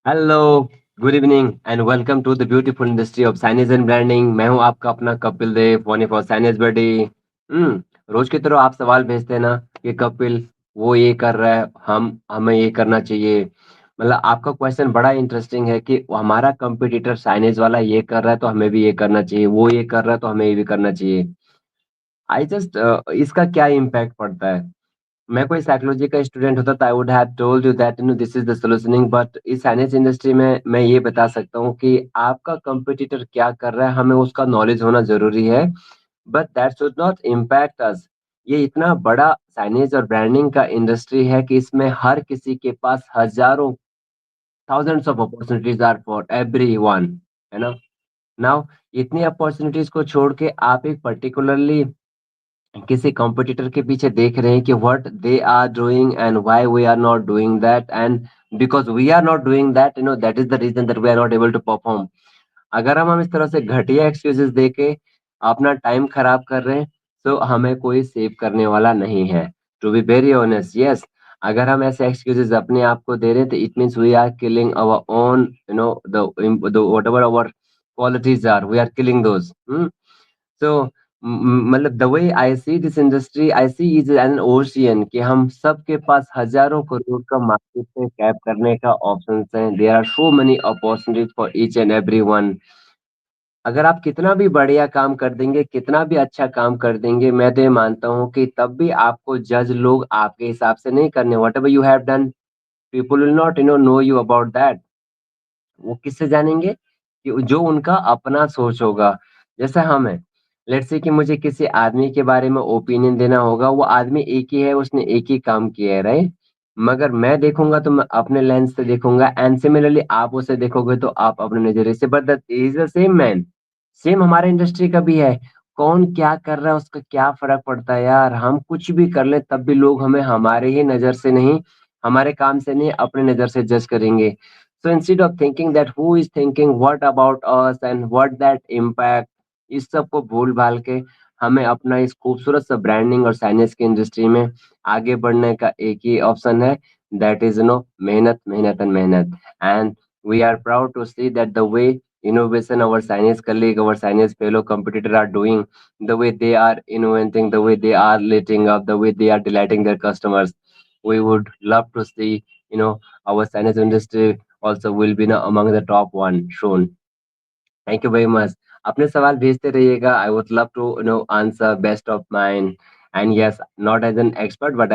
Hello, good evening and welcome to the beautiful industry of signage and branding. मैं हूं आपका अपना Kapil Dev, one for signage buddy. रोज की तरह आप सवाल भेजते हैं ना कि कपिल वो ये कर रहा है, हम हमें ये करना चाहिए। मतलब आपका क्वेश्चन बड़ा इंटरेस्टिंग है कि हमारा कंपटीटर साइनेज वाला ये कर रहा है तो हमें भी ये करना चाहिए, वो ये कर रहा है तो हमें ये भी करना चाहिए। आई जस्ट इसका क्या इम्पैक्ट पड़ता है? मैं कोई साइकोलॉजी का स्टूडेंट होता तो I would have told you that this is the solutioning, but इस फाइनेंस इंडस्ट्री में मैं ये बता सकता हूँ कि आपका कंपटीटर क्या कर रहा है हमें उसका नॉलेज होना जरूरी है, but that should not impact us. ये इतना बड़ा साइनेज और ब्रांडिंग का इंडस्ट्री है कि इसमें हर किसी के पास हजारों thousands of opportunities are for everyone, है ना? नाउ इतनी अपॉर्चुनिटीज को छोड़ के आप एक पर्टिकुलरली किसी कॉम्पिटिटर के पीछे देख रहे हैं कि what they are doing and why we are not doing that, and because we are not doing that that is the reason that we are not able to perform. अगर हम इस तरह से घटिया एक्सक्यूजेस दे के अपना टाइम खराब कर रहे हैं तो हमें कोई सेव करने वाला नहीं है। To be very honest, yes, अगर हम ऐसे एक्सक्यूजेस अपने आप को दे रहे हैं तो it means we are killing our own, the whatever our qualities are, we are killing those. So, मतलब the way I see this industry, I see is an ocean कि हम सबके पास हजारों करोड़ का मार्केट में कैप करने का ऑप्शंस हैं। There are so many opportunities for each and everyone. अगर आप कितना भी बढ़िया काम कर देंगे, कितना भी अच्छा काम कर देंगे, मैं तो ये मानता हूँ कि तब भी आपको जज लोग आपके हिसाब से नहीं करने। What ever you have done, people will not know you about that. वो किससे जानेंगे? कि जो उनका अपना सोच होगा। जैसे हम हैं, लेट्स से कि मुझे किसी आदमी के बारे में ओपिनियन देना होगा, वो आदमी एक ही है, उसने एक ही काम किया है, राइट? मगर मैं देखूंगा तो मैं अपने लेंस से देखूंगा, एंड सिमिलरली आप उसे देखोगे तो आप अपने नजरिए से, but that is the same man. Same हमारे इंडस्ट्री का भी है। कौन क्या कर रहा है उसका क्या फर्क पड़ता है यार? हम कुछ भी कर लें तब भी लोग हमें हमारे ही नजर से नहीं, हमारे काम से नहीं, अपने नजर से जज करेंगे। So instead of thinking that who is thinking what about us and what that impact, इस सब को भूल भाल के हमें अपना इस खूबसूरत सा ब्रांडिंग और साइनेज की इंडस्ट्री में आगे बढ़ने का एक ही ऑप्शन है, दैट इज मेहनत, मेहनत एंड मेहनत। And we are proud to see that the way innovation our Chinese colleague, our Chinese fellow competitor are doing, the way they are innovating, the way they are letting up, the way they are delighting their customers. We would love to see, our Chinese industry also will be now among the top one soon. Thank you very much. अपने सवाल भेजते रहिएगा. I would love to answer best of mine. And yes, not as an expert, but